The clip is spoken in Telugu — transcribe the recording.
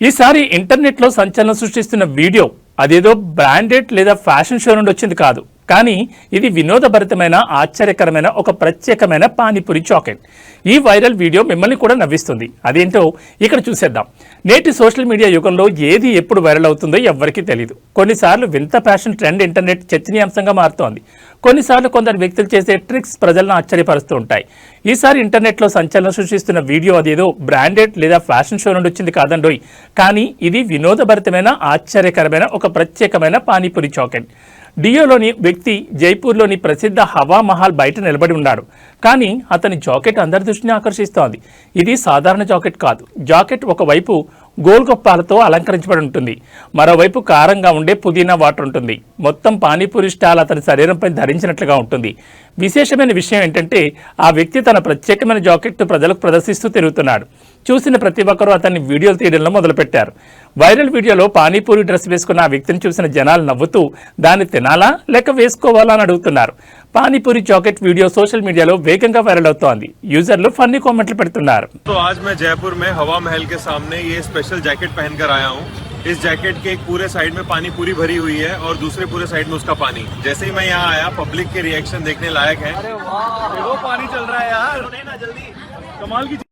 ఈసారి ఇంటర్నెట్లో సంచలనం సృష్టిస్తున్న వీడియో అదేదో బ్రాండెడ్ లేదా ఫ్యాషన్ షో నుండి వచ్చింది కాదు. కానీ ఇది వినోదభరితమైన ఆశ్చర్యకరమైన ఒక ప్రత్యేకమైన పానీపూరి చాక్లెట్. ఈ వైరల్ వీడియో మిమ్మల్ని కూడా నవ్విస్తుంది. అదేంటో ఇక్కడ చూసేద్దాం. నేటి సోషల్ మీడియా యుగంలో ఏది ఎప్పుడు వైరల్ అవుతుందో ఎవ్వరికీ తెలియదు. కొన్నిసార్లు వింత ఫ్యాషన్ ట్రెండ్ ఇంటర్నెట్ చర్చనీయాంశంగా మారుతోంది. కొన్నిసార్లు కొందరు వ్యక్తులు చేసే ట్రిక్స్ ప్రజలను ఆశ్చర్యపరుస్తూ ఉంటాయి. ఈసారి ఇంటర్నెట్లో సంచలనం సృష్టిస్తున్న వీడియో అదేదో బ్రాండెడ్ లేదా ఫ్యాషన్ షో నుండి వచ్చింది కాదండోయ్. కానీ ఇది వినోదభరితమైన ఆశ్చర్యకరమైన ఒక ప్రత్యేకమైన పానీపూరి చాక్లెట్. డియోలోని వ్యక్తి జైపూర్లోని ప్రసిద్ధ హవా మహల్ బయట నిలబడి ఉన్నాడు. కానీ అతని జాకెట్ అందరి దృష్టిని ఆకర్షిస్తోంది. ఇది సాధారణ జాకెట్ కాదు. జాకెట్ ఒకవైపు గోల్గొప్పాలతో అలంకరించబడి ఉంటుంది, మరోవైపు కారంగా ఉండే పుదీనా వాటర్ ఉంటుంది. మొత్తం పానీపూరి స్టాల్ అతని శరీరంపై ధరించినట్లుగా ఉంటుంది. విశేషమైన విషయం ఏంటంటే ఆ వ్యక్తి తన ప్రత్యేకమైన జాకెట్ను ప్రజలకు ప్రదర్శిస్తూ తిరుగుతున్నాడు. చూసిన ప్రతి ఒక్కరూ అతన్ని వీడియోలు తీయడంలో మొదలుపెట్టారు. వైరల్ వీడియోలో పానీపూరి డ్రెస్ వేసుకున్న ఆ వ్యక్తిని చూసిన జనాలు నవ్వుతూ దాన్ని తినాలా లేక వేసుకోవాలా అని అడుగుతున్నారు. పానీపూరి చాకెట్ వీడియో సోషల్ మీడియాలో వేగంగా వైరల్ అవుతోంది. యూజర్లు ఫన్నీ కామెంట్లు పెడుతున్నారు. तो आज मैं जयपुर में हवा महल के सामने ये स्पेशल जैकेट पहनकर आया हूँ। इस जैकेट के एक पूरे साइड में पानी पूरी भरी हुई है और दूसरे पूरे साइड में उसका पानी। जैसे ही मैं यहाँ आया पब्लिक के रिएक्शन देखने लायक है। अरे वाह, वो पानी चल रहा है यार, ना जल्दी कमाल की